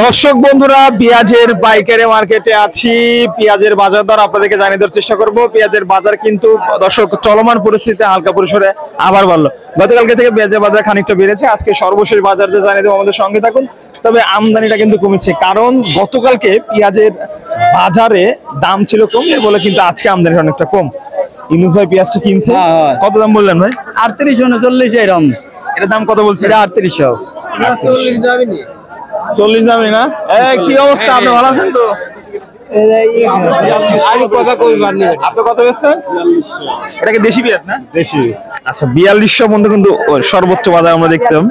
দর্শক বন্ধুরা, পেঁয়াজের পাইকারি মার্কেটে আছি। পেঁয়াজের বাজার দর আপনাদেরকে জানিয়ে দেওয়ার চেষ্টা করব। পেঁয়াজের বাজার কিন্তু দর্শক চলমান পরিস্থিতিতে হালকা পরিসরে আবার বাড়লো। গতকালকে থেকে পেঁয়াজের বাজার খানিকটা বেড়েছে। আজকে সর্বশেষ বাজার যে জানিয়ে দেবো, আমাদের সঙ্গে থাকুন। তবে আমদানিটা কিন্তু কমেছে, কারণ গতকালকে পেঁয়াজের বাজারে দাম ছিল কম বলে কিন্তু আজকে আমদানি অনেকটা কম। ইউনুস ভাই পেঁয়াজটা কিনছে, কত দাম বললেন ভাই? 38-39 এরকম। এটার দাম কত বলছে? 3800। 40 দামই না? কি অবস্থা, আপনি ভালো আছেন তো? আপনি কত বেচছেন? এটা কি দেশি পেঁয়াজ না? দেশি। আচ্ছা, 4200 পর্যন্ত কিন্তু সর্বোচ্চ বাজার আমরা দেখতাম।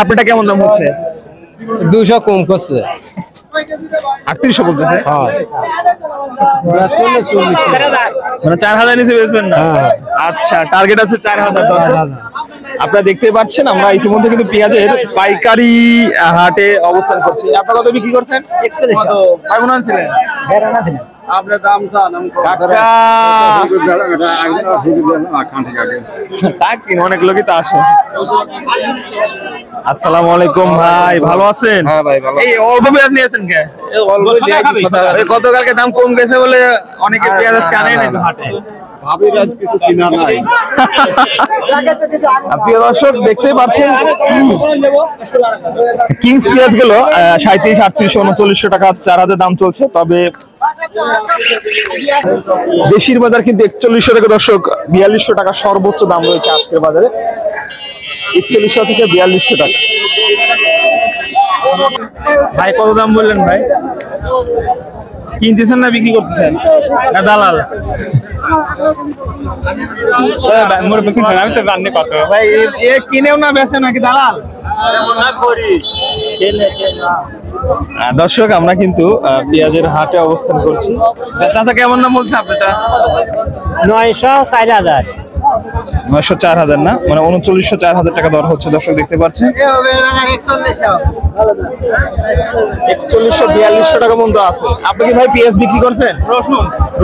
আপনারটা কেমন দাম হচ্ছে? 200 কম করছে। 3800 বলতেছে। মানে 4000 নিচে বেচবেন না? আচ্ছা, টার্গেট আছে 4000। আপনারা দেখতে পাচ্ছেন, আমরা ইতিমধ্যে কিন্তু পেঁয়াজের পাইকারি হাটে অবস্থান করছি। আপনারা কত বিক্রি করছেন? 4100। ভাই মনে আনছিলেন? আপনার দাম জানাম কাকা। অনেক লোকই তো আসে। আসসালামু আলাইকুম ভাই, ভালো আছেন? হ্যাঁ ভাই ভালো। এই অল্প পেঁয়াজ নিয়েছেন কে? গতকালকে দাম কম গেছে বলে অনেকে পেঁয়াজ আজকে আনে নাই হাটে। প্রিয় দর্শক, দেখতেই পাচ্ছেন কিংস পেঁয়াজ গুলো 37, 38, 3900 টাকা 4000 দাম চলছে। তবে দেশির বাজার কিন্তু 4100 টাকা। দর্শক, 4200 টাকা সর্বোচ্চ দাম রয়েছে আজকের বাজারে। 4100 থেকে 4200 টাকা। ভাই কত দাম বললেন ভাই? কিনতেছেন না বিক্রি করতেছেন? না দালাল? আমি তো জানি কত ভাই। কিনেও না বেচে নাকি দালাল? দর্শক, আমরা কিন্তু পেঁয়াজের হাটে অবস্থান করছি। চাচা কেমন দাম বলছে আপনারটা? 900 4000। 900 4000 না, মানে 3900 4000 টাকা দর হচ্ছে। দর্শক দেখতে পাচ্ছেন 4100 4200 টাকা পর্যন্ত আছে। আপনি কি ভাই পেঁয়াজ বিক্রি করছেন?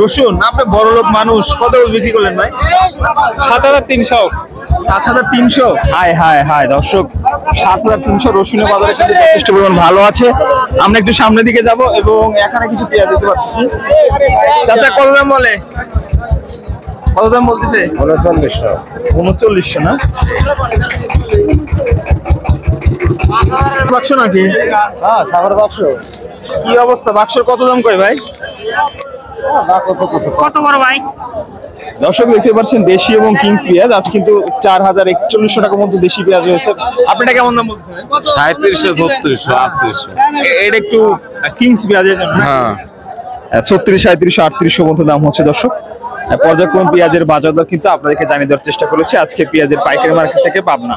রসুন আপনি বড় লোক মানুষ, কত বিক্রি করলেন ভাই? 7300। 7300? হাই হাই হাই দর্শক, 7300 রসুনের বাজারে কিন্তু যথেষ্ট পরিমাণ ভালো আছে। আমরা একটু সামনের দিকে যাব এবং এখানে কিছু পেঁয়াজ দিতে পারতেছি। চাচা কত দাম বলে? কত দাম বলতেছে? 3900 না? বাক্স নাকি? হ্যাঁ, সাগর বাক্স। কি অবস্থা, বাক্সের কত দাম কয় ভাই? কত বড় ভাই? দর্শক দেখতে পাচ্ছেন দেশি এবং কিংস পেঁয়াজ আজ কিন্তু 4100 টাকার মধ্যে দেশি পেঁয়াজ রয়েছে। আপনারা কেমন দাম বলছেন? 3700, 3200, 3800। এটা একটু কিংস পেঁয়াজের জন্য। হ্যাঁ, 36, 3700, 3800 মতো দাম হচ্ছে। দর্শক, পর্যায়ক্রমে পেঁয়াজের বাজার দর কিন্তু আপনাদেরকে জানিয়ে দেওয়ার চেষ্টা করেছি আজকে পেঁয়াজের পাইকারি মার্কেট থেকে পাবনা।